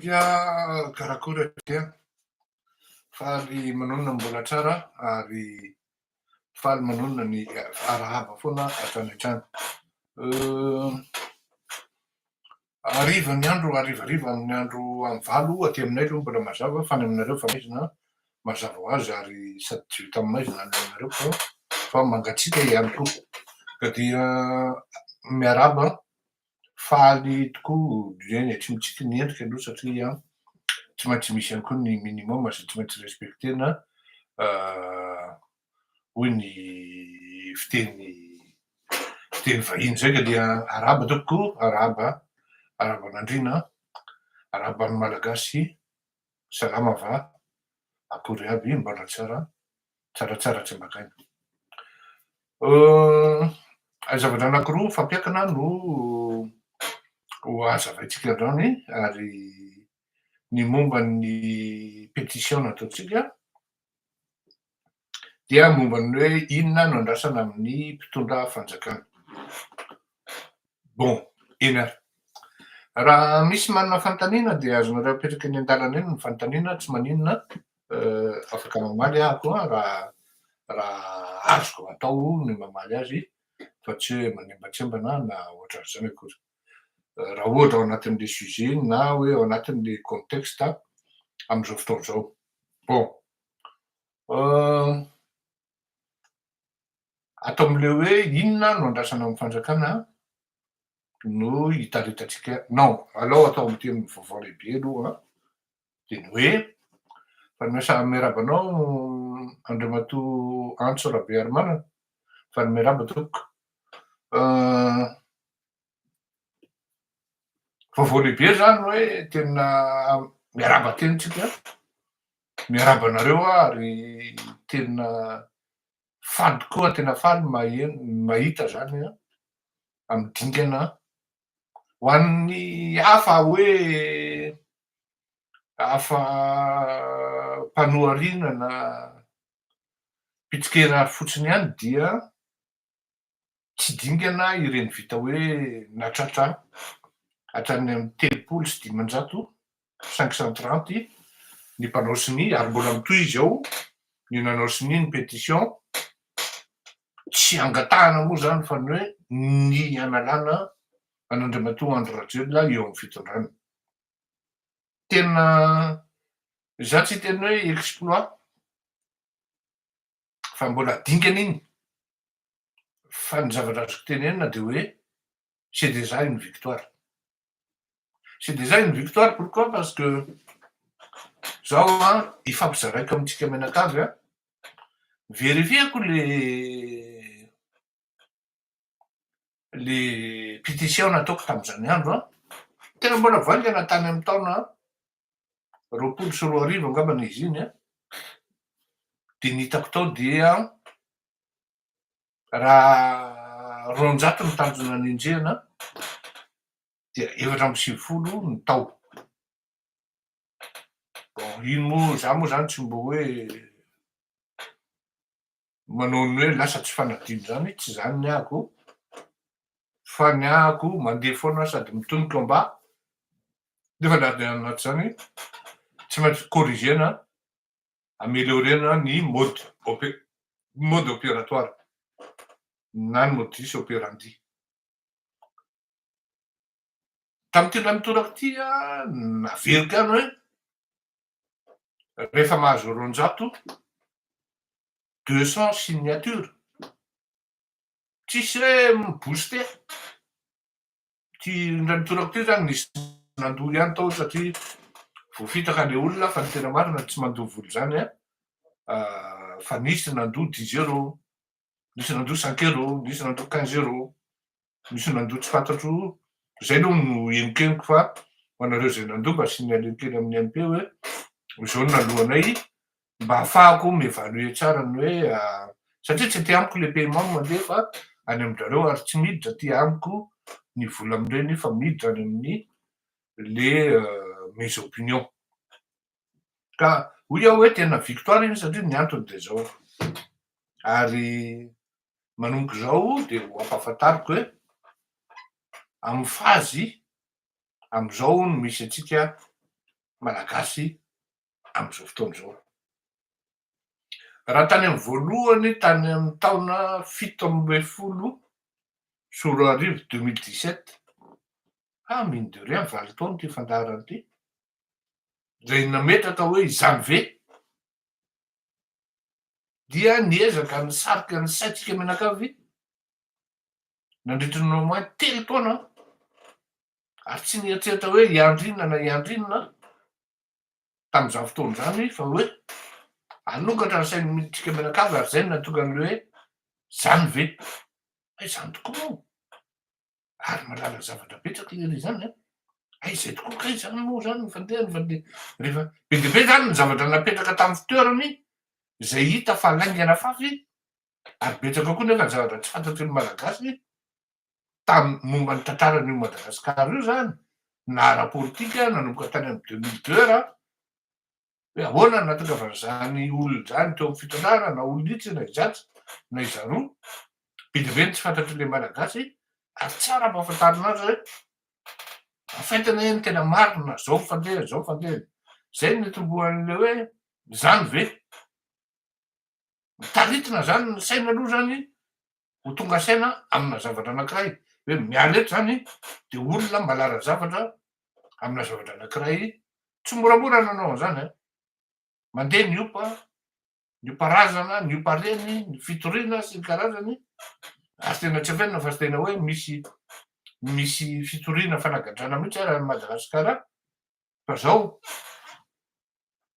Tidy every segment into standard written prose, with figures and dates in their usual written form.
Ia karakory dia faly manonona mbola tsara ary faly manonona ny arahaba foana hatrany hatrany. Hariva ny andro, harivariva amin'ny andro amin'ny valo aty aminay aloha mbola mazava fa ny aminareo fa maizina mazava ho azy ary sady tsy vita amin'ny maizina ny aminareo fa mangatsiaka ihany koa. Ka dia miarahaba faly tokoa ireny tsy mitsiky ny endrika aloha satria tsy maintsy misy ihany koa ny minimum sy tsy maintsy respektena hoy ny fiteny vahiny zay. Ka dia arahaba tokoa, araban'andriana, araban'ny malagasy, salama va, akory aby, mbola tsaratsara tsy ambakaina. Zavatra anankiroa fampiakana no ho azavaintsika androany ary ny momba ny pétition nataontsika dia momba ny hoe inona no andrasana amin'ny mpitondra fanjakana. Bon, eny ary. Raha misy manana fanontaniana dia azonareo apetraka eny an-dalana eny ny fanontaniana, tsy maninona, afaka mamaly ahako raha azoko atao ny mamaly azy fa tsy hoe manembatsembana na ohatran'izany akory. Raha ohatra ao anatin'le sujet na hoe ao anatin'le contexte amin'izao fotoana izao. Bon, atao amin'le hoe inona no andrasana amin'ny fanjakana no hitaritatsika, non, alao atao amin'ny teny vaovao lehibe aloha dia ny hoe miarabanao Andriamatoa Antso Rabearmanana, fa ny miaraba tompoko. Vaovao lehibe zany hoe tena miaraba tenitsika, miaraba anareo ary tena faly tokoa, tena faly mahita zany amin'ny dingana ho an'ny hafa hoe hafa mpanohariana na mpitsikera fotsiny ihany dia tsy dingana ireny vita hoe natratra hatrany amin'ny 30530 ny mpanao siny ary mbola mitohy izy ao ny nanao siny ny pétition. Tsy angatahana moa zany fa ny hoe ny analana an'Andriamatoa Andry Rajoelina eo amin'ny fitondrana. Tena za tsy teny hoe exploit fa mbola dingana iny, fa ny zavatra azoko tenenina dia hoe c'est déjà une victoire. C'est déjà une victoire, pourquoi? Parce que zao ifampizaraiko amintsika menakavy vérifieko le pétition nataoko tamin'izany andro tena mbola vaingana tany amin'ny taona 2024 angambany izy iny dia ny hitako tao dia raha 900 ny tanjona nendrehana dia 450 ny tao. Bon, iny moa za moa zany tsy mbo hoe manao ny hoe lasa tsy fanadino zany, tsy zany ny ahako, fa ny ahako mandeha foana sady mitony combat nefa na dia anaty zany tsy maintsy corrigena, améliorena ny mode opératoire na ny modus operandi. Tamin'ity ilay mitoraka ity naverika any hoe rehefa mahazo 200 signature tsisy hoe mibooster. Ty ilay mitoraka ity zany nisy nandoha ihany tao satria voafitaka le olona fa ny tena marina tsy mandoha vola zany fa nisy nandoha 10 euro, nisy nandoha 5 euro, nisy nandoha 15 euro, nisy nandoha tsy fantatro. Zay aloha no henoko fa ho anareo zay nandoha mba signaleo kely amin'ny MP hoe zao no nalohanay mba ahafahako mievalue tsara ny hoe satria tsy aty amiko le paiement mandeha fa any aminareo ary tsy miditra aty amiko ny vola amin'ireny fa miditra any amin'ny le mes opinions. Ka hoy aho hoe tena victoire iny satria ny antony dia zao. Ary manomboka izao dia ho ampahafantariko hoe amin'ny fazy amin'izao no misy antsika malagasy am'izao fotoana zao. Raha tany amin'ny voalohany tany amin'ny taona 17 2017 mine de rien valo taona ty fandaharana ty. Zay nametraka hoe izany ve dia niezaka nisarika ny saitsika menakavy nandritra ny moins 3 taona ary tsy nieritseritra hoe iandrinana tam'izany fotoana zany fa hoe anokatra ny sainy miditsika menakavy ary zay natonga an'le hoe zany ve zany tokoa moa ary malala zavatra betsaka lery zany zay tokoa kay zany moa zany nyfandeha rehefa be de be zany ny zavatra napetraka tamin'ny fitoerany zay hita fa laingana fafy ary betsaka koa nefa ny zavatra tsy fantatry ny malagasy tamy momba ny tantaran'io Madagasikara io zany na ara-politika nanomboka tany amin'ny 2002 raha hoe ahoana natonga fa zany olona zany teo amin'ny fitondrana na olonitsy na izatsy na izaroa be de be ny tsy fantatry le malagasy ary tsara ampahafantarina azy hoe afaitana eny tena marina zao fandeha zay netombohan'le hoe zany ve taritina zany ny saina aloha zany ho tonga saina amina zavatra anankiray hoe miala eto zany de olona malara zavatra amina zavatra anankiray tsy moramora nanao an'izany mandeha ny omparazana ny ompareny ny fitoriana sy ny karazany ary tena tsy avenina fa sy tena hoe misy fitoriana fanagadrana mihitsy raha ny Madagasikara fa zao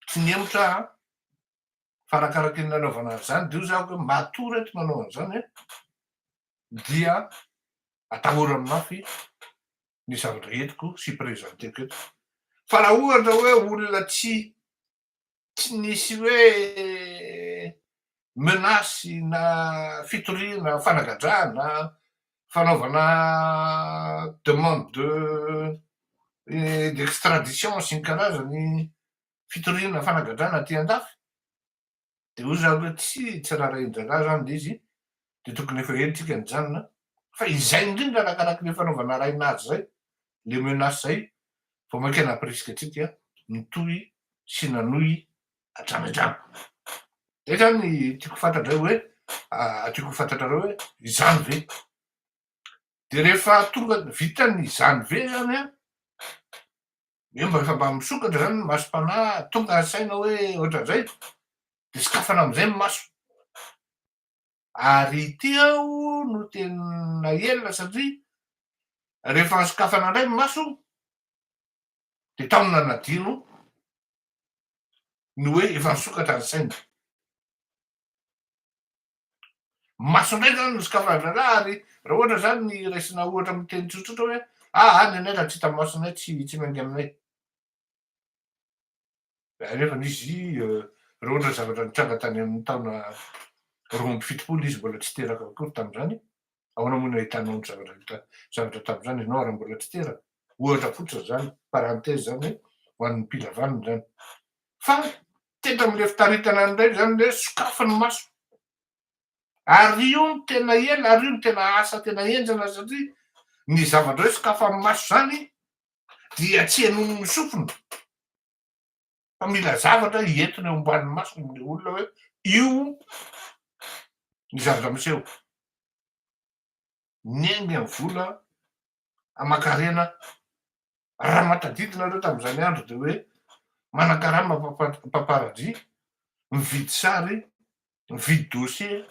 tsy niemotra farakaraky ny nanaovana an'izany de io zako hoe matory eto manao an'izany dia atahorany mafy ny zavatra entiko sy prezanteko eto fa raha ohatra hoe olona tsy nisy hoe menasy na fitoriana fanagadrana fanaovana demande d'extradition sy ny karazany fitoriana fanagadrana ty an-dafy de io zany hoe tsy raha indrana zany de izy de tokony efa entsika nijanona fa izay indrindra arakaraky le fanaovana rainazy zay le menasy zay vao mankena amprisika atsika nitohy sy nanohy adranadrano zay zany tiako fantatrareo hoe izany ve de rehefa tonga vitany izany ve zany mba efa mba misokatra zany ny masom-panahy tonga saina hoe ohatran'izay de sikafana am'izay ny maso ary ty aho no tena elona satria rehefa sokafana indray ny maso de taona nanadino ny hoe efa nisokatra ny saina maso indray zany nosokafana ary raha ohatra zany ny raisina ohatra miteny tsotsotra hoe any anay raha tsy hita masonay tsy maingy aminay nefa n'izy raha ohatra zavatra nitranga tany amin'ny taona 2017 izy mbola tsy teraka akory tam'izany ahoana moa no ahitanao ny zavatra tam'izany ianao raha mbola tsy teraka ohatra fotsiny zany parenthèse zany ho an'ny mpilavaniny zany fa tena am'le fitaritana an'indray zany le sokafany maso ary io ny tena ela ary io ny tena asa tena enjana satria ny zavatra hoe sokafany maso zany dia tsy henono ny sofina fa mila zavatra hientiny eo ambany maso ny olona hoe io ny zavatra miseho niainga ny vola aman-karena raha matadidina reo tam'izany andro de hoe manan-karama mpaparadry mividy sary mividy dossier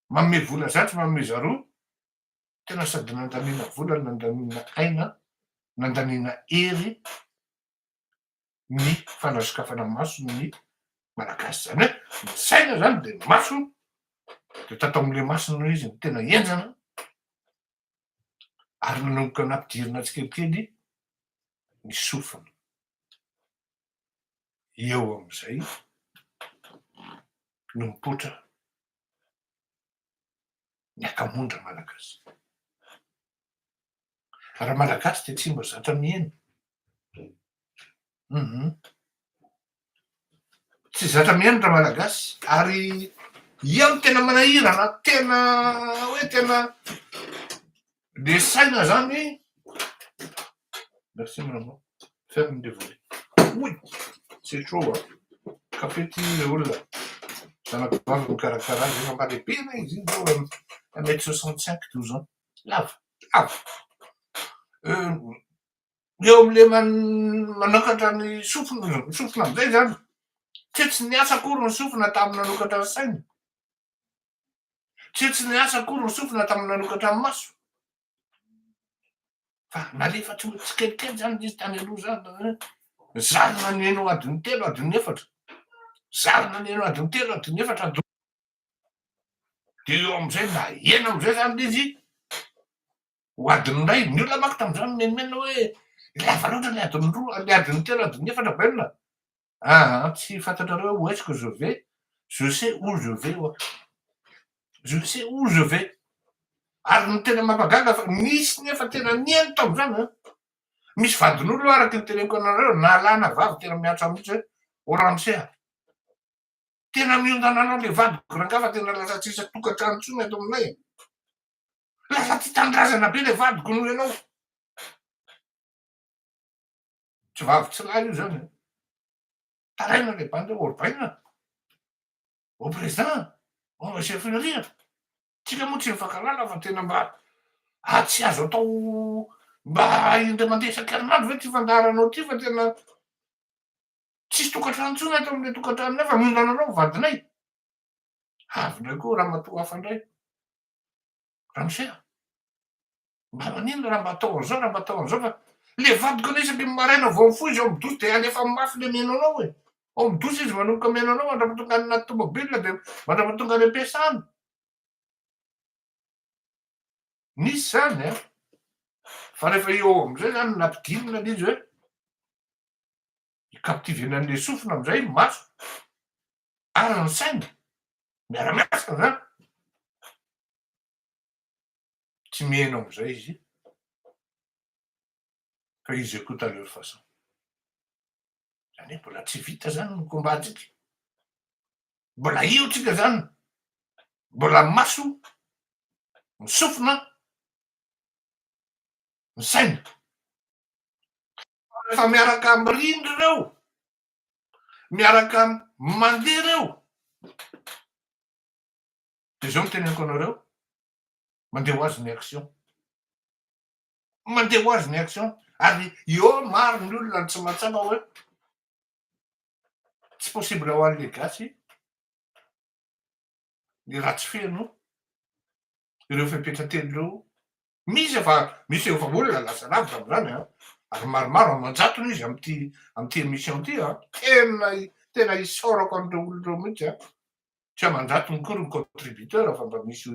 manome vola zatsy manome zaroa tena sady nandaniana vola nandaniana aina nandaniana hery ny fanazokafana maso ny malagasy zany hoe ny saina zany de maso de tatao am'le masona izy ny tena enjana ary nanomboka nampidirina tsikelikely ny sofina eo am'izay no mipotra ny akamondra malagasy raha malagasy de tsy mba zatra miaina tsy zatra miaina raha malagasy ary ia no tena manahirana tena hoe tena le saina zany merci madame ferme de voler Oy! C'est chaud, hein. Kapety olona. Zanako vavy mikarakara azy efa mba lehibe na izy io 1m65 12 ans. Lava, lava. Eo am'le manokatra ny sofina am'izay zany. Tsy niasa akory ny sofina tamin'ny nanokatra ny saina. Tsy niasa akory ny sofina tamin'ny nanokatra ny maso. Fa nalefa tsy kelikely zany izy tany aloha zany. Zarina ny eno adiny 3 adiny 4. Zarina ny eno adiny 3 adiny 4 de eo am'izay na ena am'izay zany izy ho adiny ray. Ny olona manko tam'izany menimena hoe lava loatra le adiny 3 le adiny 3 adiny 4 baolina. Tsy fantatrareo où est-ce que je vais? Je sais où je vais. Je sais où je vais. Ary ny tena mampagaga fa misy nefa tena nieny tamin'izany. Misy vadin'olona araky ny teneniko anareo nalana vavy tena miatra mihitsy hoe Oramsea. Tena miondana anao le vadiko rangafa tena lasa tsisy tokantrano intsony eto aminay. Lasa tsy tandrazana be le vadiko noho ianao. Tsy vavy tsy lahy io zany. Taraina le bande Orbaina. Au président. Au monsieur Filoria. Tsika moa tsy mifankalala fa tena mba tsy azo atao mba indray mandeha isan-kerinandro ve ty fandaharanao ty fa tena tsisy tokantrano intsony eto amin'le tokantranonay fa miondana anao vadinay. Avy indray koa ramatoa hafa indray. Ramosea. Mba maninona raha mba atao an'izao raha mba atao an'izao fa le vadiko anao isaky ny maraina vao mifoy izy ao midosy de alefa mafy le meno anao e. Ao midosy izy manomboka meno anao mandrapatonga any anaty tomobila de mandrapatonga any am-piasany. Nisy zany fa rehefa eo am'izay zany nampidinina l'izy hoe ikaptivena an'le sofina am'izay maso ary ny saina miara-miasa zany. Tsy mihaino am'izay izy fa izy écoute à leur façon. Zany hoe mbola tsy vita zany ny kombatsika. Mbola io tsika zany. Mbola maso ny sofina ny saina. Rehefa miaraka mirindry reo, miaraka mandeha reo, de zao miteneniko anareo mandeha ho azy ny action. Mandeha ho azy ny action ary eo maro ny olona tsy mahatsapa hoe tsy possible ho an'le gasy ny ratsy feno ireo fipetra-telo reo. Misy efa olona lasa lavitra am'izany ary maromaro manjatona izy am'ty émission ty tena isaorako an'ireo olon'ireo mihitsy tsy amanjatony kory ny contributeur fa mba misy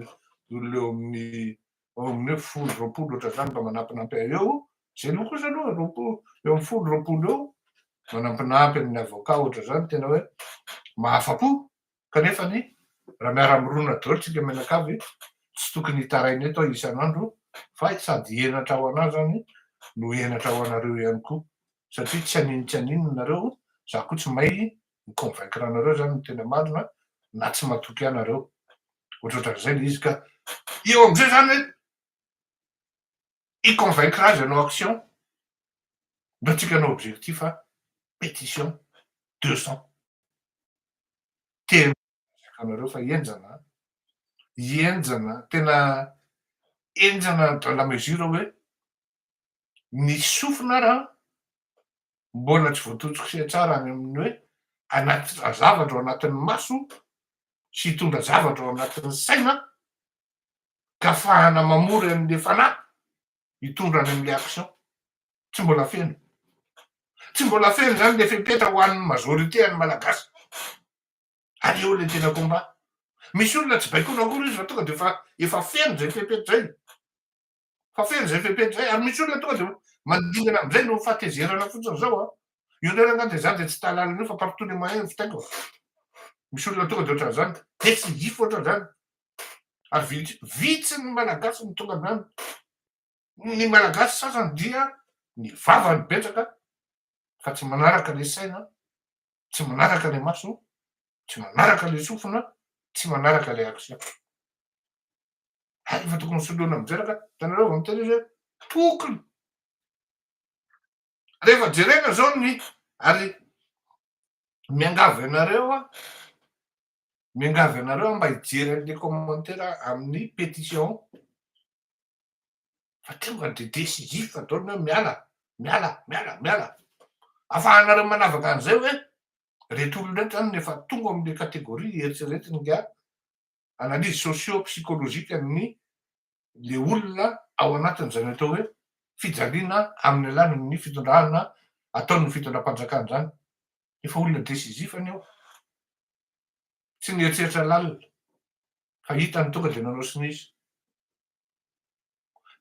olona eo amin'ny hoe 10 oatra zany mba manampinampy eo. Zay aloha kosa aloha eo amin'ny 10 eo manampinampy amin'ny avocat oatra zany tena hoe mahafa-po kanefa ny raha miara-mirona daholo tsika menakavy tsy tokony hitaraina eto isan'andro fa sady henatra ho anazy zany no henatra ho anareo ihany koa satria tsy aninona nareo za koa tsy mahay miconvaincre anareo zany no tena marina na tsy matoky anareo ohatrohatran'izay le izy ka eo am'izay zany hoe hiconvaincre azy anao action mba tsika anao objectif pétition 200 tena anareo fa hienjana tena enjana dans la mesure hoe ny sofina raha mbona tsy voatotsiko tsara any amin'ny hoe anaty zavatra ao anatin'ny maso sy hitondra zavatra ao anatin'ny saina ka ahafahana mamory an'le fanahy hitondra any amin'le action. Tsy mbola feno. Tsy mbola feno zany le fepetra ho an'ny majorité any malagasy. Ary eo le tena combat. Misy olona tsy baikona akory izy fa tonga de efa feno zay fepetra zay. Fa feno zay fepetra zay ary misy olona tonga de mandingana am'izay no fahatezerana fotsiny zao io ndray angamba de za de tsy tahalalana io fa par tous les moyens fitaiko. Misy olona tonga de ohatran'izany décisif ohatran'izany ary vitsy ny malagasy ny tonga amin'any. Ny malagasy sasany dia ny vavany betsaka fa tsy manaraka le saina, tsy manaraka le maso, tsy manaraka le sofina, tsy manaraka le action. Efa tokony soloina am'jeraka hitanareo vao miteny izy hoe tokony rehefa jerena zao ny Ary miangavy ianareo mba hijery an'le commentaire amin'ny pétition fa tonga de décisif ataonao miala afahanareo manavaka an'izay hoe reto olona reto zany nefa tonga am'le kategoria eritreretiny nga analyse socio-psychologique amin'ny le olona ao anatin'izany atao hoe fijaliana amin'ny alalan'ny fitondrana ataon'ny fitondram-panjakana zany efa olona décisif anio tsy nieritreritra lalina fa hitany tonga de nanao sinizy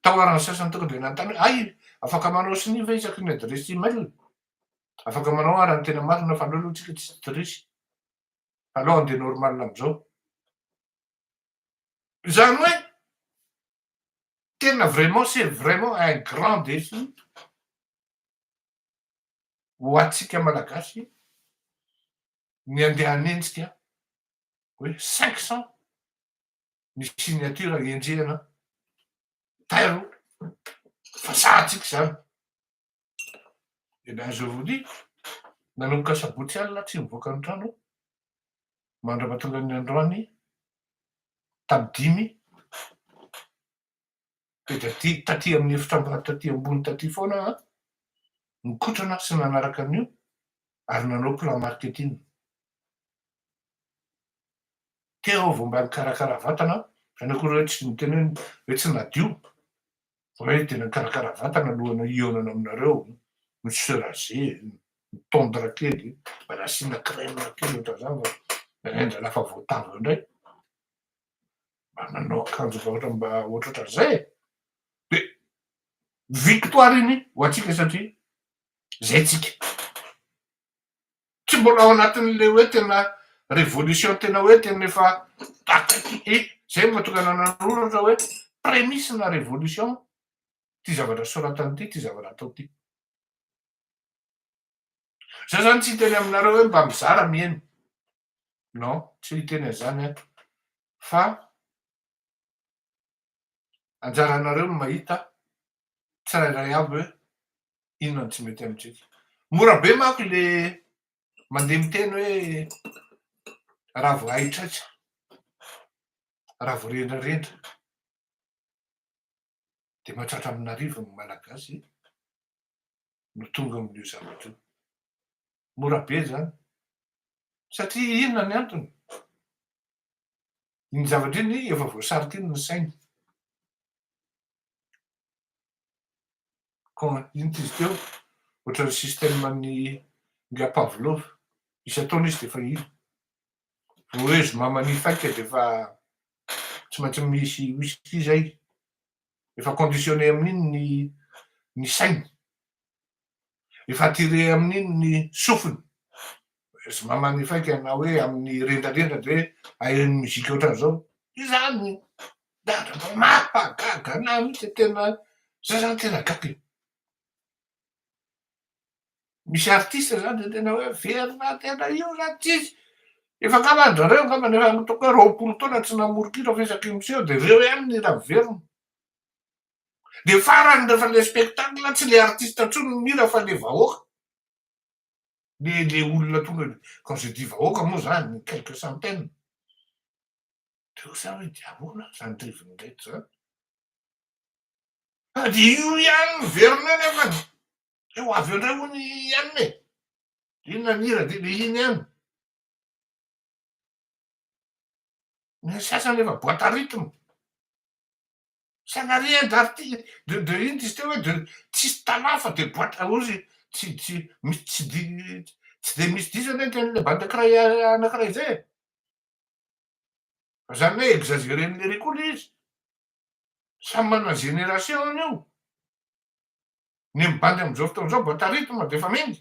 taoarany sasany tonga de nanontany hoe ay afaka manao siniva isaky ny adresy email afaka manao ary ny tena marina fa aleo aloha tsika tsy trisy aleo andeha normal am'izao zany hoe tena vraiment c'est vraiment un grand défi ho atsika malagasy ny andeha hanenjika hoe 500 ny signature enjehana tairo fa sahatsika zany e ben je vous dis nanomboka sabotsy alina tsy mivoaka ny trano mandrapatonga ny androany tam'dimy de taty amin'ny efitra taty ambony taty foana nikotrana sy nanaraka an'io ary nanao plan marketing teo vao mba nikarakara vatana zany akory hoe tsy miteny hoe tsy nadio hoe tena nikarakara vatana alohana ionana aminareo monsieur rasé mitondra kely mba nasiana crème kely ohatra zany fa endra lafa voatavo indray mba nanao akanjo mba ohatrohatra zay de victoire iny ho atsika satria zay tsika tsy mbola ao anatin'le hoe tena révolution tena hoe tena efa takaiky zay mahatonga nanan'olatra hoe prémisse na révolution ty zavatra soratany ty zavatra atao ty za zany tsy hiteny aminareo hoe mba mizara mihaino non tsy hiteny an'izany a fa anjaranareo ny mahita tsirairay aby hoe inona ny tsy mety amitsika mora be manko le mandeha miteny hoe raha vo aitraitra raha vo rendrarendra de mahatratra amin'arivo ny malagasy no tonga amin'io zavatra io mora be zany satria inona ny antony iny zavatra iny efa voasarotiny ny sainy ino ty izy teo ohatra ny système-ny nga Pavlov isy ataona izy de fa ino hoe zoma manifaika defa tsy maintsy misy whisky zay efa conditionné amin'iny ny sainy efa attiré amin'iny ny sofiny zoma manifaika na hoe amin'ny rendrarendra de ahen'ny muzika ohatran'izao izany datra mampagaga anahy mihitsy tena za zany tena gaga misy artiste zany de tena hoe verina tena io zany tsisy efa angamandrareo angambany efa ataoko hoe roapolo taona tsy namorok'ira fa isaky miseho de reo ihany ny raha verina de farany rehefa le spectacle tsy le artiste ntsony ny mira fa le vahoaka le olona tonga quand je dis vahoaka moa zany quelque centaine de ho sa hoe diabola zany drivony ndraiky zany de io ihany ny verina nefa eo avy andray hony ihany e inona ny hira de le iny ihany ny sasany efa boîte à rythme ça n'a rien d'artiste de ino izy teo hoe de tsisy tanafa de boîte ozy tsy misy tsy de misy disany ten'le bande anankiray zay fa zany hoe exagéren'le rikolo izy samy mana génération io ny mibandy am'izao fotoan'izao boîte à rythme de fa mengy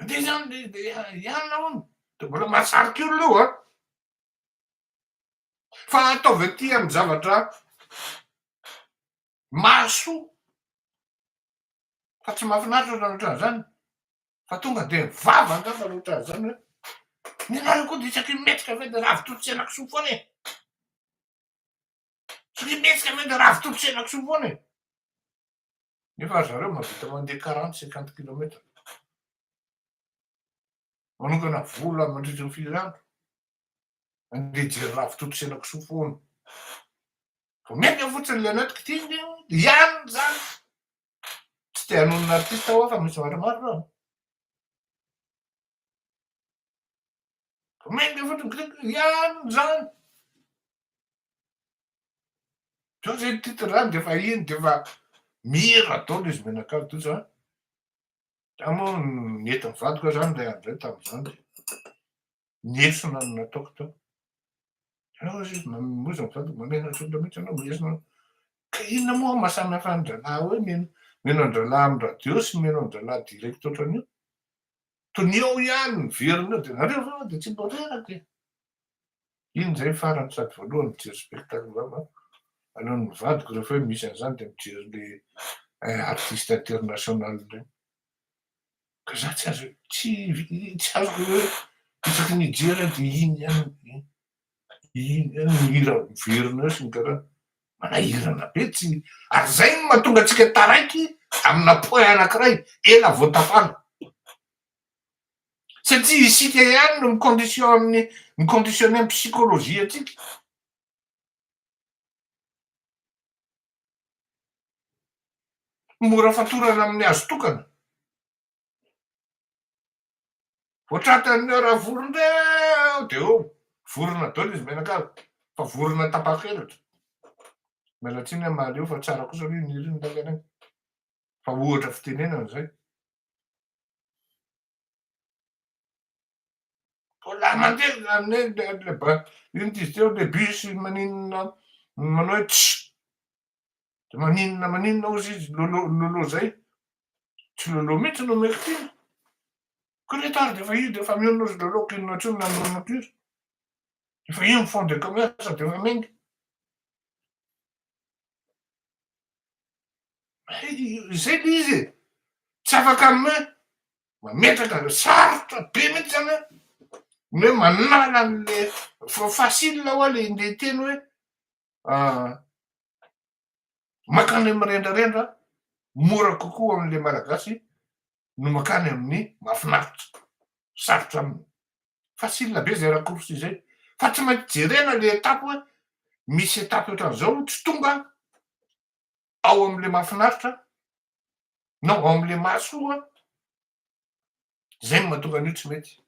de zany de ianona hony de mbola mahasariky olona io a fa ataovy aty amy zavatra mahasoa fa tsy mahafinaritra raha ohatran'izany fa tonga de mivava angamba ohatran'izany hoe nianareo koa de isaky mihetsika ve de raha avy totosy henakisoa foana e isaky mihetsika ve de raha avy totosy henakisoa foana e Nefa zareo mahavita mandeha 40-50 kilomètre. Manokana vola mandritra ny 4 andro. Andeha hijery ravitoto-tsenako soa foana. Vao miainga fotsiny le anatiko ty ihany zany. Tsy te hanonona artista aho fa misy maromaro raha. Vao miainga fotsiny ihany zany. Sao zay titre zany de efa iny de efa mihira taona izy menakavy toy zany. Moa nety mivadika zany lay andro zay tamin'izany. Niesina no nataoko tao. Izy moa mivadika mamenatra olona mihitsy anao miesina. Ka inona moa mahasamihafa an-dralahy hoe mino an-dralahy amin'ny radio sy mino an-dralahy direct ohatran'io. Toy ny eo ihany ny veriny eo de nareo fa de tsy mbo reraka e. Iny zay farany sady voalohany mijery spectacle vava. Aleon'ny mivadika rehefa hoe misy an'izany de mijery le artiste international reny. Ka za tsy azoko hoe isaky ny hijery de iny ihany mihira miverina eo sy ny karaha. Manahirana be tsy ary zay no mahatonga antsika taraiky amina point anankiray ela vao tapahana. Satria isika ihany no miconditionne ny psychologie atsika. Mora fatorana amin'ny azo tokana. Vao tratran'ny raha vorondreo de vorona daholo izy menakavy fa vorona tapa-kelatra. Miala tsiny amaly eo fa tsara kosa aloha iny hiriny takanay. Fa ohatra fitenenana zay. La mandeha iny dizy teo le bus maninona manao hoe tsh. De maninona ozy izy lolo zay. Tsy lolo mihitsy no omeko tiny. Ko retard de efa io de efa mionona ozy lolo kinona intsony na nature. Efa io ny fond de commerce de efa mengy. Zay le izy e. Tsy afaka mametraka sarotra be mihitsy zany hoe manala an'le facile hoa le inde teny hoe makany mirendrarendra mora kokoa amin'le malagasy no makany amin'ny mahafinaritra. Sarotra aminy. Facile be zay raccourci zay. Fa tsy maintsy jerena le etape hoe misy etape ohatran'izao tsy tonga ao amin'le mahafinaritra na ao amin'le mahasoa. Zay no mahatonga an'io tsy mety.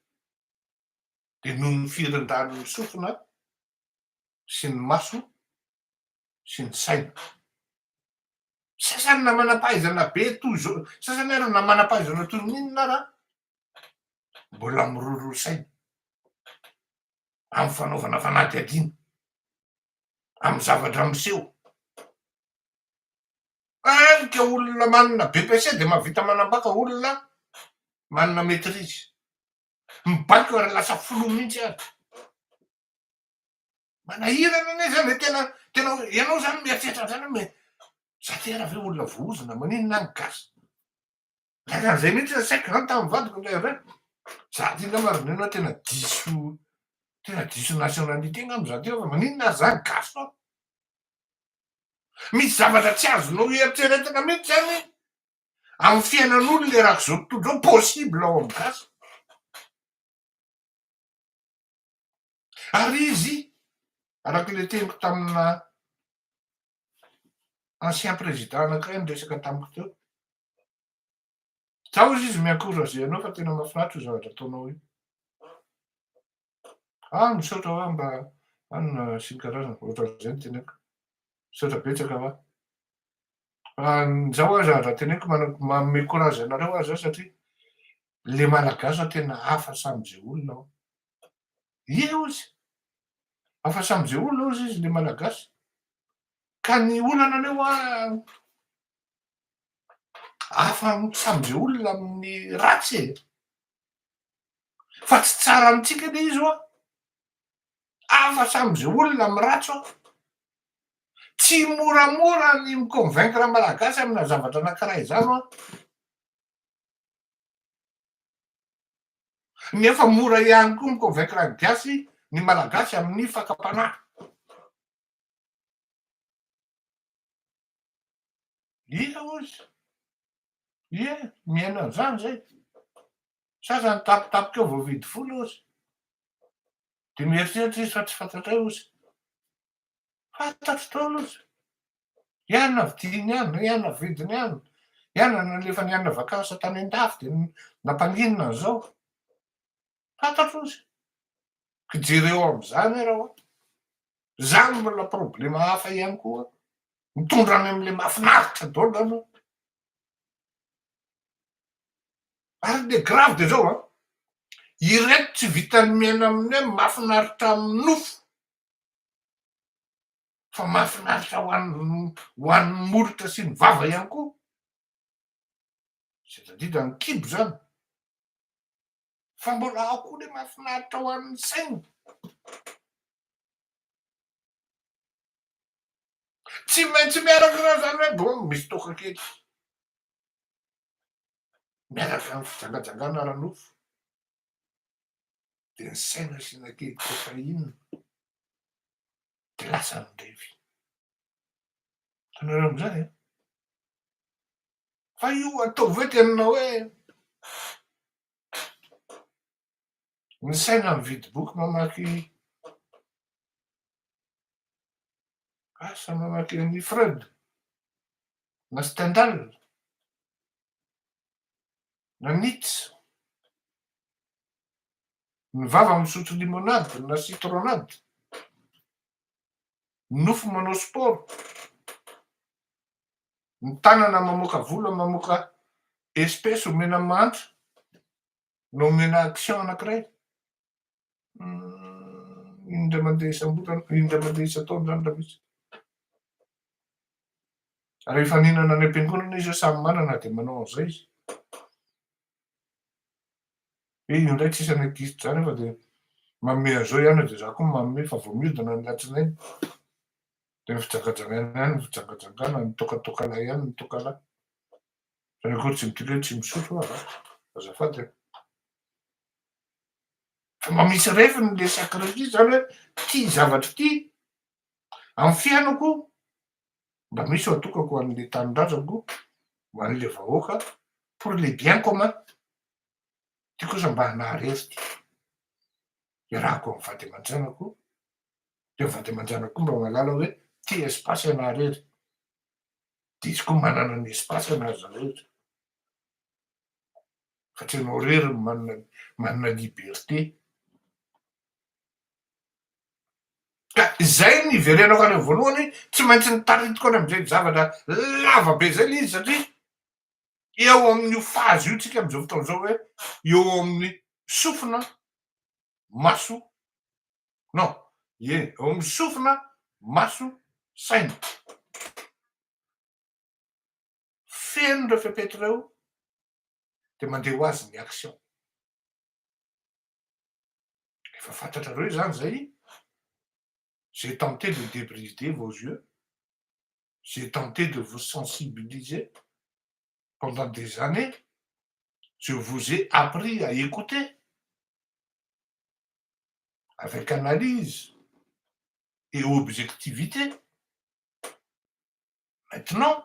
De noho ny firindrany sofina sy ny maso sy ny saina. Sasany na manam-pahaizana be toy zao, sasany ary na manam-pahaizana toy n'inona raha mbola miroro saina amin'ny fanaovana fanadihadiana, amin'ny zavatra miseho. Ka olona manana BPC de mahavita manambaka olona manana maîtrise. Mibaiko ary lasa folo mihitsy ary. Manahirana anie zany tena ianao zany mieritreritra zany hoe za ty raha ve olona voozona maninona ny gasy. An'zay mihitsy saiko zany tamin'ny vadiko ndray avy any. Za ty nga marina anao tena diso nationalité angamba za ty fa maninona ary zany gasy. Misy zavatra tsy azonao eritreretina mihitsy zany amin'ny fiainan'olona le raha zao tontolo zao possible ao amin'ny gasy. Ary izy arak'ile teniko tamina ancien président anankiray niresaka tamiko teo. Zaho izy mi-encourager anao fa tena mahafinaritra io zavatra ataonao io. Misaotra hoa mba anona sy ny karazany ohatran'izay no teneniko. Misaotra betsaka hoa. Zaho aza raha teneniko manome courage anareo aza satria le malagasy tena hafa samby olona ao. Io izy hafa samby olona ao izy le malagasy. Ka ny olana aneo hafa samby olona amin'ny ratsy e. Fa tsy tsara amitsika le izy hoa. Hafa samby olona amin'ny ratso. Tsy moramora ny mi-convaincre malagasy amina zavatra anankiray zany hoa. Nefa mora ihany koa mi-convaincre ny gasy ny malagasy amin'ny fakapanahy. Io izy. Ie, miaina an'izany zay. Sasany tampotampoka eo vao vidy folo ozy. De mieritreritra izy fa tsy fantatra eo izy. Fantatro daholo izy. Ianona vidiny ihany, ianona vidiny ihany, ianona nalefa nianona vakansy tany an-dafy de nampanginona an'izao. Fantatro izy. Jereo am'izany raha oa. Zany mbola problema hafa ihany koa. Mitondrany am'le mahafinaritra daholo anao. Ary le grave de zao ireto tsy vitany miaina amin'ny hoe mahafinaritra amin'ny nofo. Fa mahafinaritra ho an'ny molotra sy ny vava ihany koa. Zay tadidra ny kibo zany. Fa mbola ao koa le mahafinaritra ho an'ny saina. Tsy maintsy miaraka raha zany hoe bo misy toka kely. Miaraka amin'ny fijangajangana ara-nofo. De ny saina asiana kely kokaina. De lasa mindrevy. Hitanareo am'izany fa io ataovy hoe tena hoe ny saina mividy boky mamaky asa mamaky an'i Freud na Stendhal na Nietzsche. Ny vava misotro limonady na citronade. Ny nofo manao sport. Ny tanana mamoaka vola mamoaka espèce omena mantra na omena action anankiray. Indray mandeha isam-bolana, indray mandeha isan-taona zany raha misy. Rehefa nihinana any am-piangonana izy samy manana de manao an'izay izy. Io ndray tsisy anakisy zany fa de manome an'izao ihany de za koa manome fa vao miodina ny latsinainy. De ny fijangajangana ihany ny fijangajangana, ny tokatokana ihany ny tokana. Zany akory tsy midika hoe tsy misotro aho azafady. Fa mba misy refiny le sakralisy zany hoe ty zavatra ty amin'ny fiainako mba misy ho atokako an'le tanindrazako ho an'le vahoaka pour le bien commun. Ty kosa mba hanaharery ty. Iarahako amin'ny vady aman-janako de ny vady aman-janako koa mba mahalala hoe ty espasy hanaharery. De izy koa manana ny espasy anazy rehetra. Fa tsy anao rery manana liberté. Ka zay niverenako any voalohany tsy maintsy nitaritiko any am'zay zavatra lavabe zay le izy satria eo amin'io fazy io tsika am'izao fotoana zao hoe eo amin'ny sofina maso non eo amin'ny sofina maso saina. Feno reo fepetra reo de mandeha ho azy ny action. Efa fantatrareo zany zay. J'ai tenté de débrider vos yeux. J'ai tenté de vous sensibiliser. Pendant des années, je vous ai appris à écouter avec analyse et objectivité. Maintenant,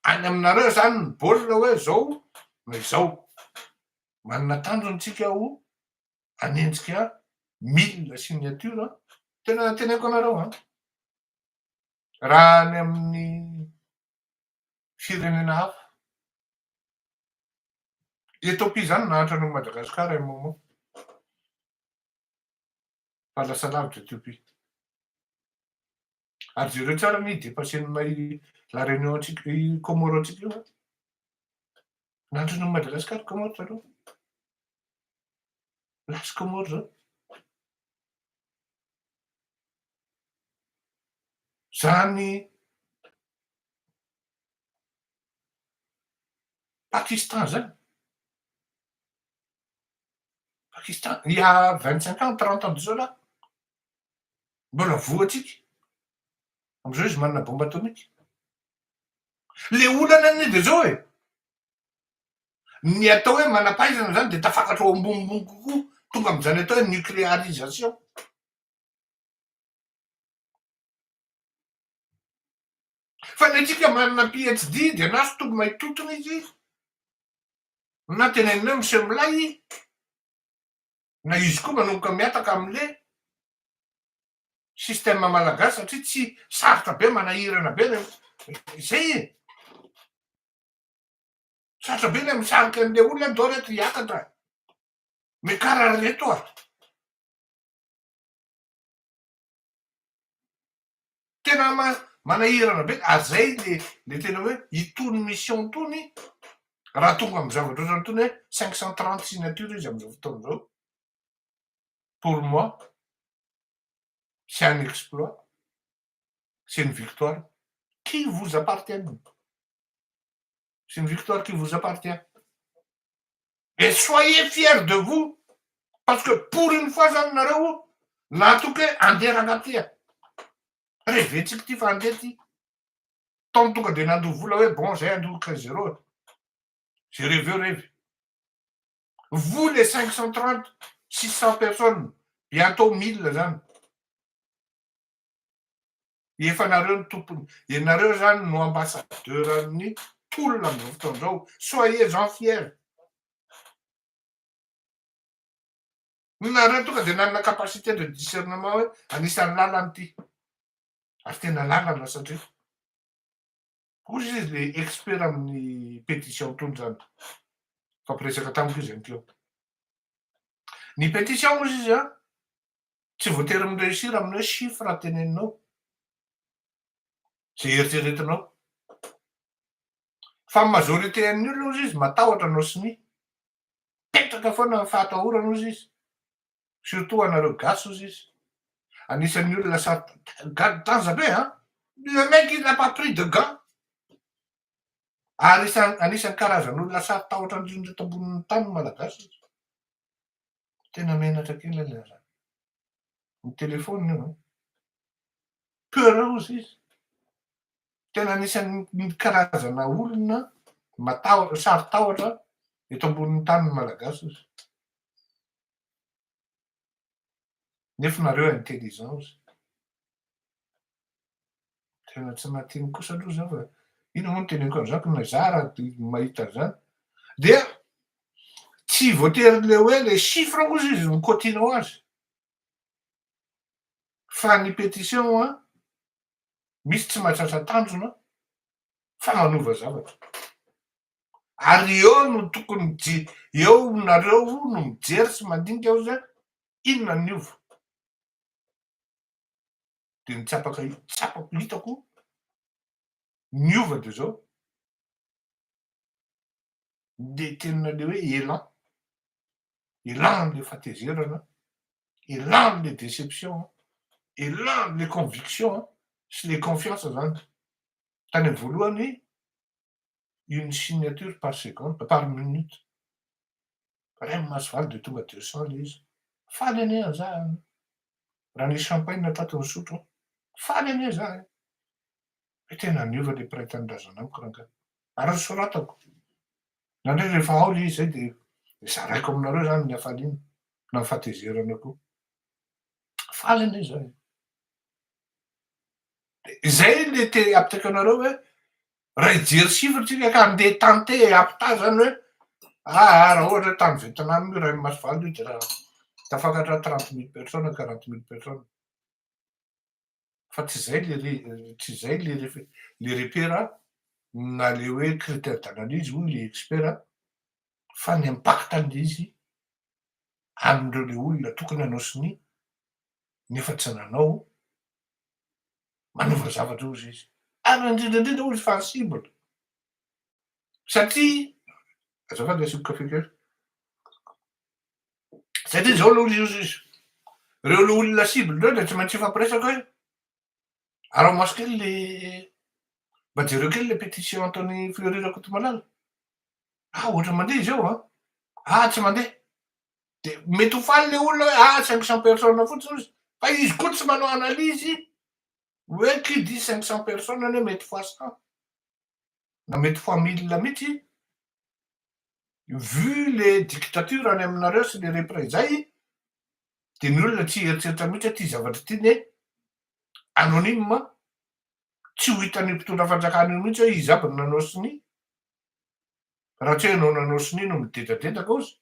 any aminareo zany ny baolina hoe zao na izao. Manana tanjony tsika ho anenjika milina signature tena teneniko anareo raha any amin'ny firenena hafa. Ethiopie zany nahatra an'i Madagasikara un moment. Fa lasa lavitra Ethiopie. Ary jereo tsara ny dépassé la réunion antsika Comoro antsika io. Nahatra an'i Madagasikara Comoro zareo. Lasa Comoro zao. Zany Pakistan zany. Pakistan, il y a 25 ans, 30 ans de cela. Mbola voatsika. Am'izao izy manana bombe atomique. Le olana any de zao ny atao hoe manam-pahaizana zany de tafakatra ao ambonimbony kokoa tonga am'izany atao hoe nucléarisation. Fa ny antsika manana PhD de na so tombo mahay totona izy na tenenina miseho milay na izy koa manomboka miataka am'le sistema malagasy satria tsy sarotra be manahirana be zay e sarotra be le misarika an'le olona do reto hiakatra mikara reto a tena manahirana be azay le tena hoe itony mission tony raha tonga amy zavatra ohatrany tony hoe 530 signature izy am'izao fotoana zao pour moi c'est un exploit c'est une victoire qui vous appartient c'est une victoire qui vous appartient et soyez fiers de vous parce que pour une fois zany nareo natoky hoe andeha ranaty revetsika ty fa andeha ty taony tonga de nandoha vola hoe bon zay andohaka zéro j'ai rêvé rêve vous les 530 600 personnes bientôt 1000 zany efa nareo ny tompony ianareo zany no ambassadeur amin'ny tolona am'izao fotoana zao soyez-en fiers nareo tonga de nanana capacité de discernement hoe anisan'ny lalany ty ary tena lalana satria ozy izy le expert amin'ny pétition tony zany fampiresaka tamiko izy anykeo ny pétition moa izy a tsy voatery mireusir amin'ny hoe chiffre teneninao zay eritreretinao fa majorité amin'ny olona ozy izy matahotra anao sy ny petraka foana fahatahorana ozy izy surtout anareo gasy ozy izy anisan'ny olona tanza be le mec il n'a pas pris de gants ary anisan'ny karazan'olona sary tahotra indrindra eto ambonin'ny tany malagasy izy tena menatra kely le zany ny telefôniny io peur ozy izy tena anisan'ny karazana olona sary tahotra eto ambonin'ny tany malagasy izy nefa nareo intelligent ozy tena tsy mahatiny kosa aloha zao fa ino moa no teneniko an'izako na zara mahita zany dia tsy voatery le hoe le chiffre ozy izy mikotinao azy fa ny pétition misy tsy mahatratra tanjona fa manova zavatra ary eo no tokony eo nareo no mijery sy mandinika ao zay inona ny ovo de ny tsapako hitako miova de zao de tena le hoe élan le fatezerana élan le déception élan le conviction sy le confiance zany tany amin'ny voalohany une signature par seconde par minute ray masovaly de tonga 200 le izy faly ane aza raha nisy champagne atato nisotro faly ane za hoe tena niova le piray tanindrazana amiko raha ary soratako nandray rehefa ao le izy zay de zaraiko aminareo zany ny afaliana na fahatezerana koa faly ane za zay le te apitako anareo hoe raha ijery chiffre-tsika ka andeha tante apita zany hoe raha ohatra tany Vietnam io ray masovaly io de raha tafakatra 30 000 personnes 40 000 personnes fa tsy zay le repère na le hoe critère d'analyse hoy le expert fa ny impact an'izy amindreo le olona tokony hanao sy ny nefa tsy nanao manova zavatra ozy izy ary indrindrandrindra ozy sensible satria azafady asiako kafe kely satria zao aloha izy reo le olona cible reo de tsy maintsy ifampiresaka hoe arao maso kely le mba jereo kely le pétition ataony Fleury Rakotomalala ohatra mandeha izy ao tsy mandeha de mety ho faly le olona hoe 500 personnes fotsiny ozy fa izy koa tsy manao analyse hoe qui dit 500 personnes ane mety fois 100 na mety fois 1000 mihitsy vu le dictature any aminareo sy le représailles de ny olona tsy eritreritra mihitsy hoe ty zavatra ty ne anonyme tsy ho hitany mpitondra fanjakana io mihitsy hoe izy aby ny nanao sy ny raha tsy hoe anao nanao sinino midetadetaka ozy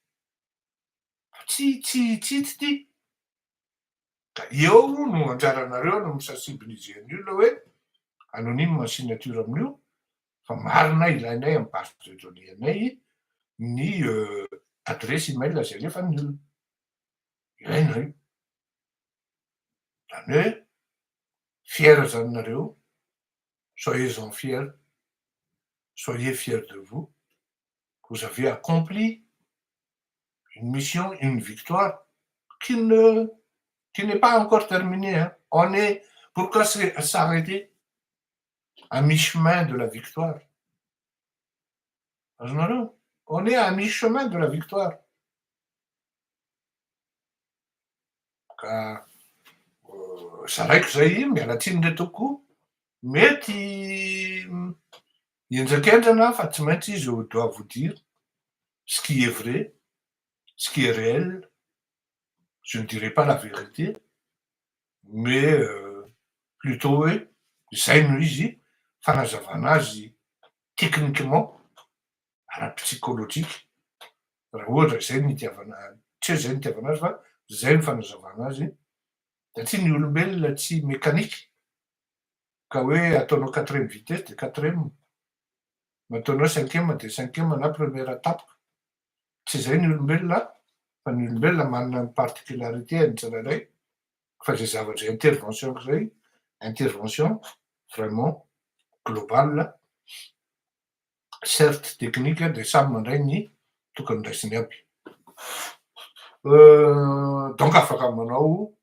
tsy ty ka eo no anjaranareo no misensibliseny olona hoe anonyme ma signature amin'io fa marina ilainay amy base de données anay ny adresse email zay alefan'ny olona ilaina io zany hoe fiera zany nareo soyez-en fiers soyez fiers de vous vous avez accompli une mission une victoire qui n'est pas encore terminée hein. On est pourquoi s'arrêter à mi-chemin de la victoire on est à mi-chemin de la victoire ka saraiko zay mialatsiny le tokoa mety ienjakendrana fa tsy maintsy je dois vous dire ce qui est vrai ce qui est réel je ne dirai pas la vérité mais plutôt hoe zay no izy fanazavana azy techniquement ara-psychologique raha ohatra zay ny itiavana tsy hoe zay ny itiavana azy fa zay ny fanazavana azy satria ny olombelona tsy mécanique ka hoe ataonao quatrième vitesse de quatrième ataonao cinquième de cinquième na première étape tsy zay ny olombelona fa ny olombelona manana ny particularité any tsirairay fa zay zavatra intervention zay intervention vraiment globale certes technique de samy mandray ny tokony raisiny aby donc afaka manao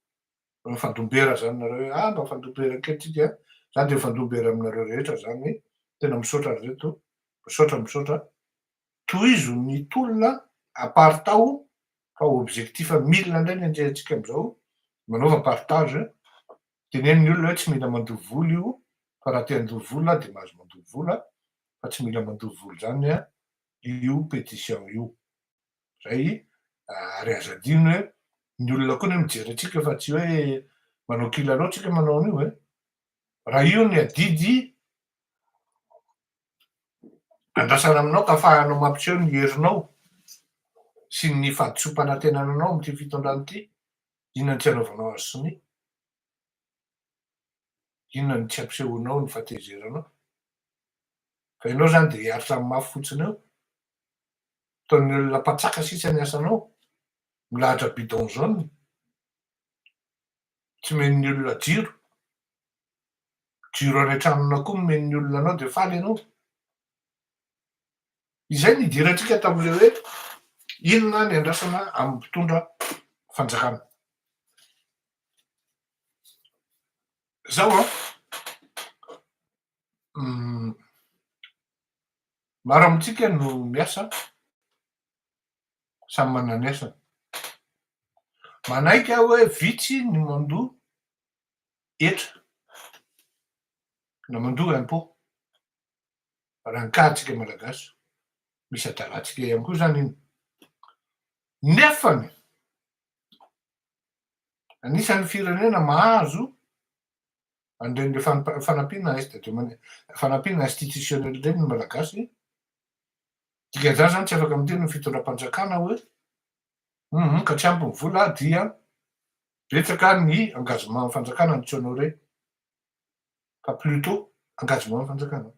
fandombera zany nareo hoe mba fandombera kely tsika zany de fandombera aminareo rehetra zany tena misaotra reto misaotra tohizo ny tolona apart tao fa objectif milina indray ny anjehantsika am'izao manaova partage teneniny olona hoe tsy mila mandovo vola io fa raha te handovo vola de mahazo mandovo vola fa tsy mila mandovo vola zany a io pétition io zay ary azadino hoe ny olona koa ny mijery atsika fa tsy hoe manao kilalao tsika manao an'io e raha io ny adidy andrasana aminao ka afahanao mampiseho ny herinao sy ny fahadisom-panantenananao am'ty fitondrany ity inona ny tsy anaovanao azy siny inona ny tsy ampisehonao ny fahatezeranao fa ianao zany de hiaritra amy mafy fotsiny eo ataon'ny olona mpatsaka sisa ny asanao milahatra bidon jaune tsy men'ny olona jiro any an-tranona koa men'ny olona anao de faly ianao izay ny idirantsika tam'le hoe inona ny andrasana amy mpitondra fanjakana zao maro amitsika no miasa samy manana ny asany manaiky aho hoe vitsy ny mandoa etra na mandoa impôt raha nikatsika malagasy misy adalatsika ihany koa zany iny nefany anisan'ny firenena mahazo andren'le fanampiana fanampiana institutionnel reny ny malagasy dikan'izany zany tsy afaka miteny ny fitondram-panjakana hoe ka tsy ampy ny vola dia betsaka ny engagement fanjakana ny tsoanao reny fa plutôt engagement fanjakana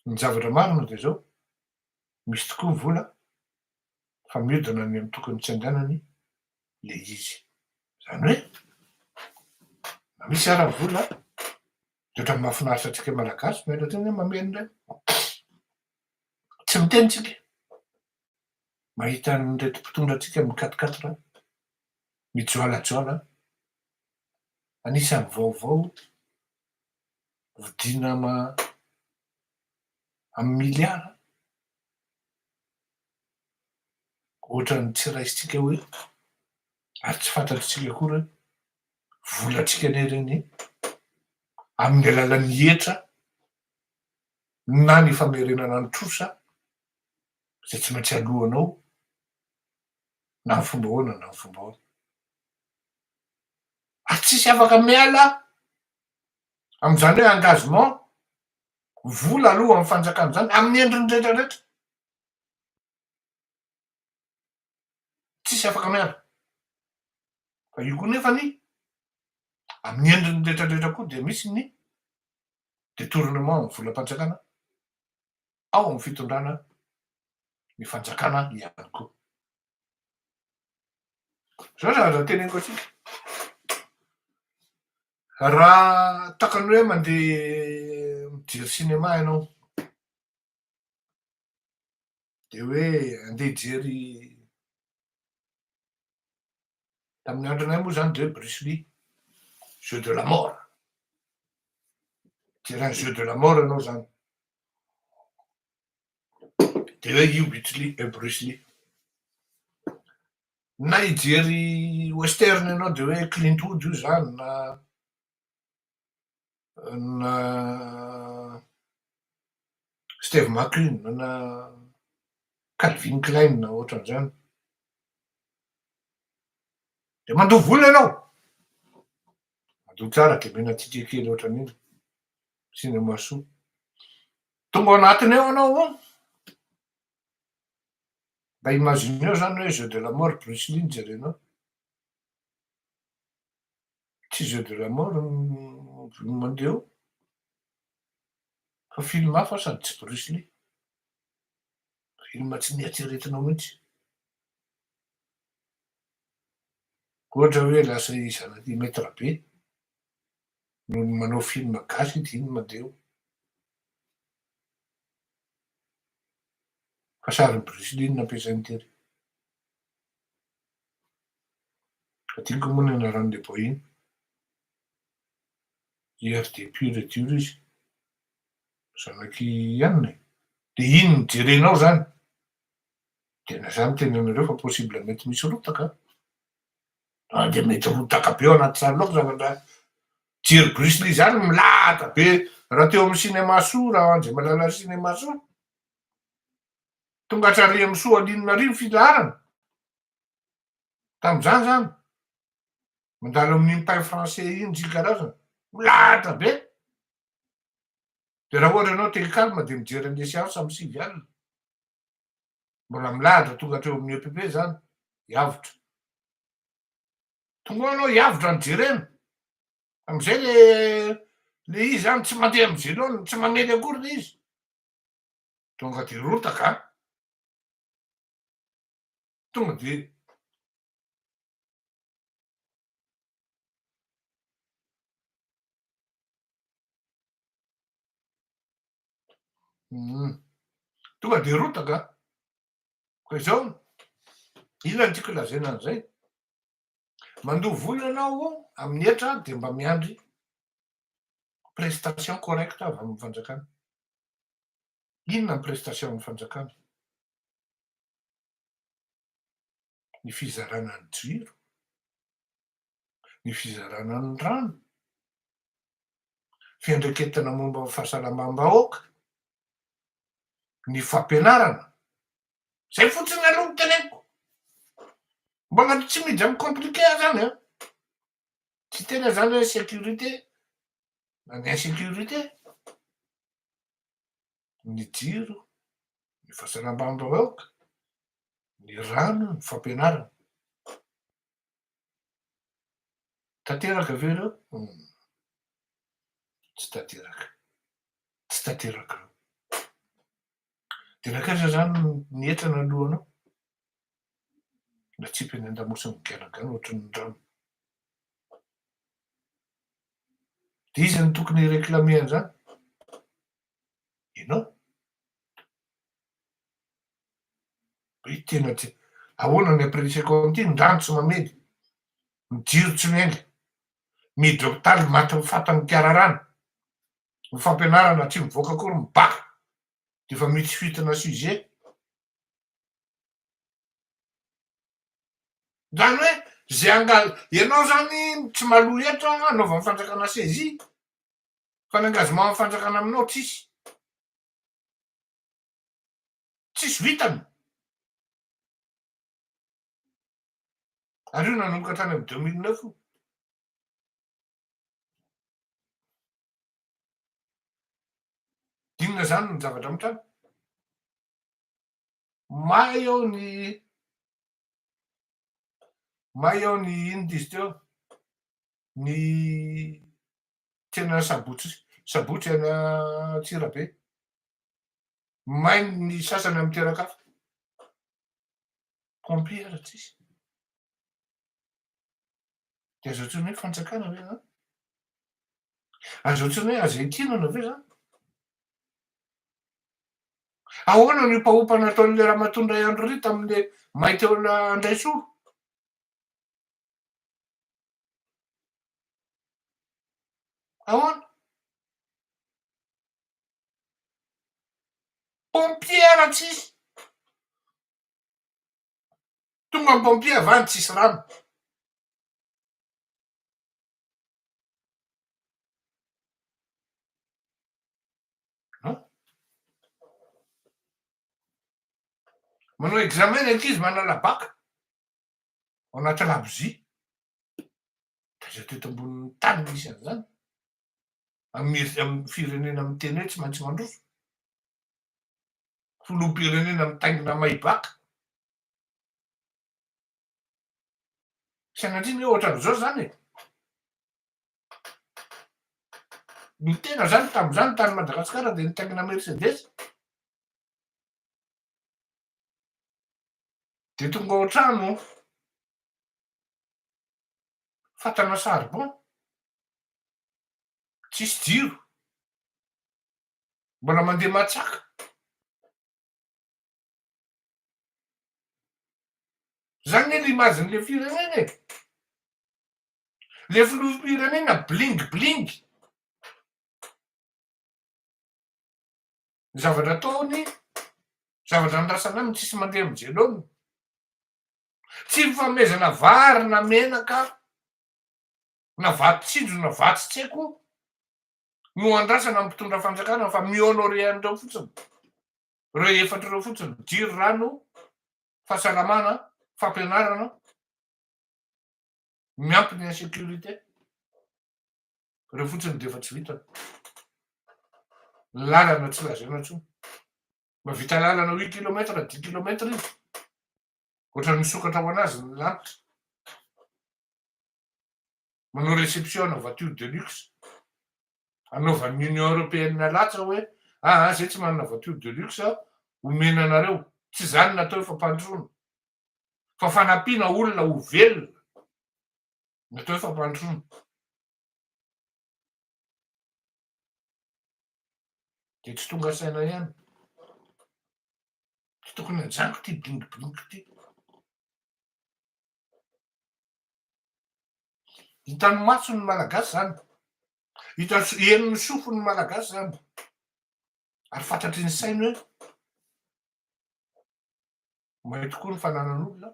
ny zavatra marina de zao misy tokoa ny vola fa miodina ny amy tokony tsy andehanany le izy zany hoe na misy ara vola de ohatran'ny mahafinaritra atsika malagasy miala teny hoe mameno ray tsy miteny tsika mahita nyrety mpitondra atsika amy quatriquatre mijoalajoala anisan'ny vaovao vidina amy miliara ohatran'ny tsy raisitsika hoe ary tsy fantatritsika koa hoe volatsika ne reny amin'ny alalan'ny hetra na ny famerenana ny trosa zay tsy maintsy alohanao na ny fomba ahoana na ny fomba ahoana ary tsisy afaka miala am'izany hoe engagement vola aloha amy fanjakana zany amin'ny endriny rehetrarehetra tsisy afaka miara. Fa io koa nefa ny amin'ny endriny rehetrarehetra koa dia misy ny détournement amin'ny volam-panjakana, ao amin'ny fitondrana ny fanjakana ihany koa. Zao zavatra teneniko atsika. Raha takany hoe mandeha mijery sinema ianao, de hoe andeha hijery tamin'ny andronay moa zany de hoe Bruce Lee, jeu de la mort. Hijery jeu de la mort ianao zany. De hoe io Bruce Lee. Na hijery western ianao de hoe Clint Eastwood io zany na Steve McQueen na Calvin Klein na ohatran'izany. De mandoha vola ianao, mandoha tsara kemenantsika kely ohatran'iny, sinema soa. Tonga ao anatiny ao ianao mba imagineo zany hoe jeu de la mort Bruce Lee jerenao. Tsy jeu de la mort mandeha eo, fa film hafa sady tsy Bruce Lee. Film tsy nieritreretinao mihitsy. Ohatra hoe lasa zanaky maître be no manao film gasy de iny mandeha eo. Fa sariny Bruce Lee nampiasainy tery. Adinoko moa ny anaran'le boy iny. Hier de pure et dure izy. Zanaky anina. De iny no jerenao zany. Tena zany tena anareo fa possible mety misy rotaka. De mety rotaka be ao anaty sary laoka zavatra. Jery Bruce Lee zany milahatra be raha teo amin'ny sinema soa raha andry malala sinema soa. Tonga hatrary amin'ny Soalinina filaharana. Tamin'izany zany. Mandalo amin'ny impay français iny sy karazany. Milahatra be. De raha ohatra ianao te calme de mijery an'le séance amin'ny 6 alina. Mbola milahatra tonga hatreo amin'ny EPP zany. Hiavotro. Tonga ao ianao hiavotro any jerena. Am'izay le izy zany tsy mandeha amin'ny jelony, tsy mamely akory le izy. Tonga de rotaka. Tonga de tonga de rotaka. Koa izao, inona no tiako lazaina an'izay? Mandoha vola ianao amin'ny hetra de mba miandry prestation correcte avy amin'ny fanjakana. Inona ny prestation amin'ny fanjakana? Ny fizarana ny jiro, ny fizarana ny rano, fiandreketana momba ny fahasalamam-bahoaka, ny fampianarana. Zay fotsiny aloha no teneniko. Mbola tsy miditsy amin'ny compliqué zany an. Tsy tena zany hoe sécurité na ny insécurité. Ny jiro, ny fahasalamam-bahoaka, ny rano, ny fampianarana. Tanteraka ve reo? Tsy tanteraka. Tsy tanteraka. De nakaiza zany ny entrana alohanao? Na tsy peny an-damosiny miganagana ohatran'ny rano. De iza no tokony hireklame an'izany? Ianao. Tena tsy ahoana ny apprécieko an'ity ny rano tsy mamely, ny jiro tsy miainga, miditra hôpitaly maty fatany kiararana, ny fampianarana tsy mivoaka akory mibaka de efa misy fitana sujet. Zany hoe zay ianao zany tsy maloha etra hanaova ny fanjakana saisie fa ny engagement amin'ny fanjakana aminao tsisy. Tsisy vitany. Ary io nanomboka hatrany amin'ny 2009 io. Inona zany ny zavatra mitranga? May ao ny May eo ny inona izy teo ny tena sabotsy ana Antsirabe. May ny sasany amin'ny terakafa. Pompiera tsisy. De azo ohatrany hoe fanjakana ve zany? Azo ohatrany hoe azentinana ve zany? Ahoana ny opaopa nataon'le Ramatondra Andro ry tamin'le may teo Andraisoro? Ahoana? Pompiera tsisy. Tonga ny pompiera avy any tsisy rano. Manao examen ny ankizy manala baka ao anaty labozia. Taiza teto ambonin'ny tany misy an'izany. Amin'ny firenena miteny hoe tsy maintsy mandroso. Filoham-pirenena mitaingina mahi-baka. Sanatria hoe ohatran'izao zany e. Ny tena zany tamin'izany tany Madagasikara dia nitaingina Mercedes. De tonga ao an-trano fatana charbon, tsisy jiro, mbola mandeha matsaka. Zany ny limazin'le firenena e. Le filoham-pirenena bling. Zavatra ataony, zavatra andrasana aminy tsisy mandeha mijelony. Tsy mifamezana vary na menaka na vato-tsinjo na vato tsy haiko no andrasana amin'ny mpitondra fanjakana fa mi-honorer-andreo fotsiny. Reo efatra reo fotsiny: jiro, rano, fahasalamana, fampianarana, miampy ny insécurité. Reo fotsiny de efa tsy vitany. Lalana tsy lazaina intsony. Mahavita lalana 8 kilometra 10 kilometra izy. Ohatran'ny misokatra ho anazy ny lanitra. Manao réception na voiture de luxe. Anaovan'ny Union Européenne latsa hoe zay tsy manana voiture de luxe omena anareo. Tsy zany natao efa mpandroana. Fa fanampiana olona ho velona. Natao efa mpandroana. De tsy tonga saina ihany. Tsy tokony hajanoko ty bling ty. Hitan'ny masony malagasy zany. Henon'ny sofiny malagasy zany. Ary fantatry ny sainy hoe mahay tokoa ny fananan'olona.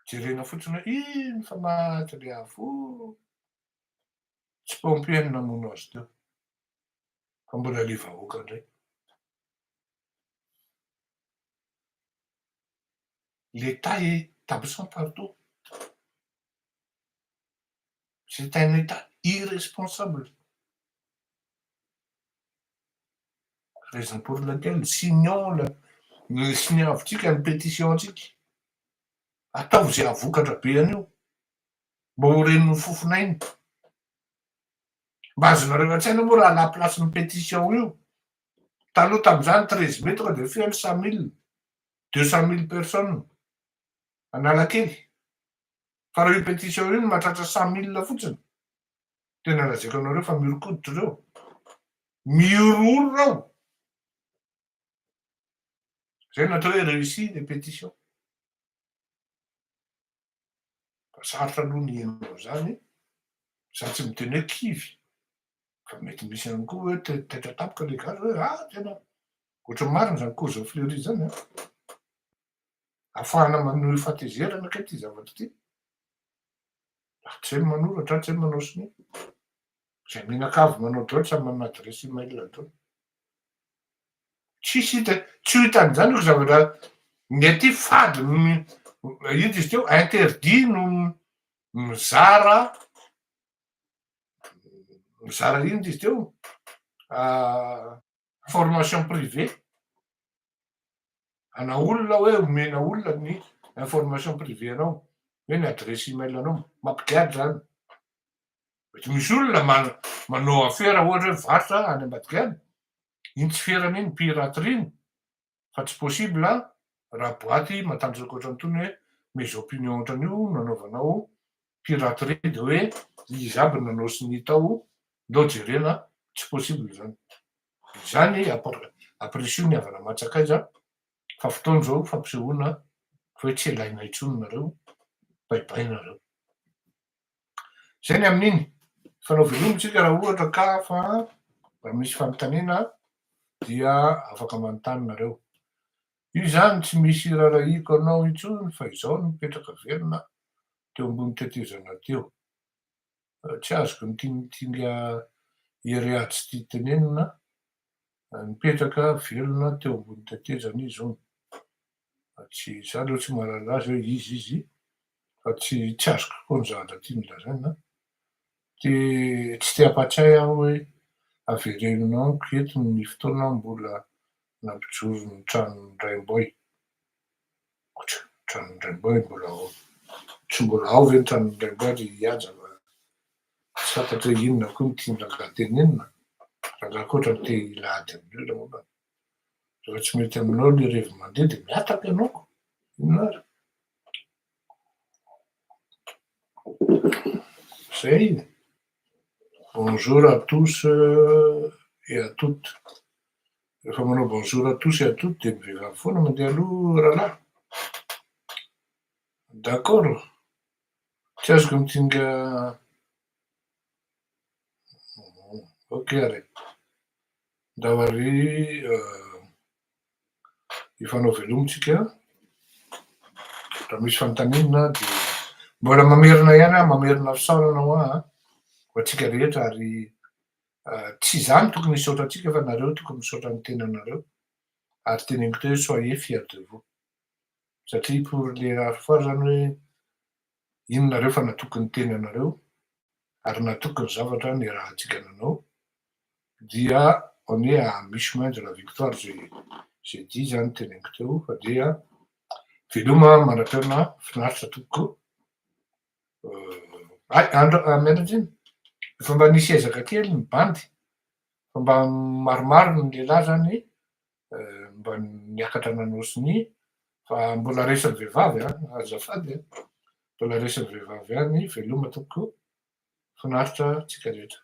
Jerena fotsiny hoe iny fa maty le afo. Tsy pompier no namono azy teo. Fa mbola le vahoaka indray. L'État est absent partout. C'est un État irresponsable. Raison pour laquelle signons avontsika ny pétition antsika. Ataovy zay avokatra be an'io. Mba ho reniny fofinainy. Mba azonareo an-tsaina moa raha laplasin'ny pétition io. Taloha tamin'izany 13 mai tonga de feno 100 000, 200 000 personnes Analakely. Fa raha io pétition io no mahatratra 100 000 fotsiny. Tena lazaiko anareo fa mirokoditra reo. Miororo reo. Zay natao hoe réussi les pétitions. Sarotra aloha ny henonao zany. Za tsy miteny hoe kivy. Fa mety misy ihany koa hoe taitra tampoka le gazy hoe tena ohatran'ny marina zany cause fleury zany. Ahafahana manome fahatezerana kay ty zavatra ty. Tsy hay manoratra, tsy hay manao sinoa. Zay mianakavy manao daoly samy manana adresse email daoly. Tsy ho hitan'izany io zavatra ny aty fady ino izy teo interdit no mizara ino izy teo formation privée. Ana olona hoe omena olona ny information privée anao. hoe ny adresy email anao mampigady zany. Mety misy olona manao affaire ohatra hoe varotra any Ambadikany, iny tsy ferany iny piraterie iny, fa tsy possible raha boaty matanjaka ohatran'itony hoe mes opinions ohatran'io nanaovanao piraterie de hoe izy aby nanao sy nitao, ndao jerena, tsy possible zany. Zany apprécieux ny havana matsakaiza fa fotoana zao fampisehoana fa hoe tsy ilaina intsony nareo, baibainareo. Zay ny amin'iny, fanao velomintsika raha ohatra ka fa raha misy fanontaniana dia afaka manontany nareo. Io zany tsy misy rarahiko anao intsony fa izao no mipetraka velona teo ambony tetezana teo. Tsy azoko mitingitinga ery ady sy tia tenenina, mipetraka velona teo ambony tetezana izy io. Tsy za aloha tsy mahalala azy hoe izy fa tsy azoko koa ny zavatra tiany lazaina. De tsy te hampatsay aho hoe averenona amiko eto ny fotoana mbola nampijoro ny tranon'ny Raimboy. Tranon'ny Raimboy mbola ao. Tsy mbola ao ve ny tranon'ny Raimboy ry hihaja fa tsy fantatra hoe inona koa no tiany rangahy tenenina. Rangahy koa te hilahady amin'ireo lamambany. Raha tsy mety aminao le revi mandeha de miataka ianao. Inona ary? Zay. Bonjour à tous et à toutes. Rehefa manao bonjour à tous et à toutes de mivehivavy foana mandeha aloha rahalahy. D'accord. Tsy azoko mitinga. Ok ary. Ndao ary hifanao velomintsika. Raha misy fanontaniana de mbola mamerina ihany mamerina fisaorana ho aho ho antsika rehetra ary tsy zany tokony hisaotra antsika fa nareo tokony misaotra ny tenanareo. Ary teneniko teo hoe soyez fiers de vous. Satria pour les rares fois zany hoe iny nareo fa natoky ny tenanareo ary natoky ny zavatra niarahantsika nanao dia on est à mi-chemin de la victoire j'ai dit zany teneniko teo fa dia veloma manam-piaina finaritra tokoa. Andro mianatra iny efa mba nisy ezaka kely ny bandy fa mba maromaro ny lehilahy zany mba niakatra nanao sy ny fa mbola resan'ny vehivavy azafady mbola resan'ny vehivavy ihany veloma tokoa finaritra tsika rehetra.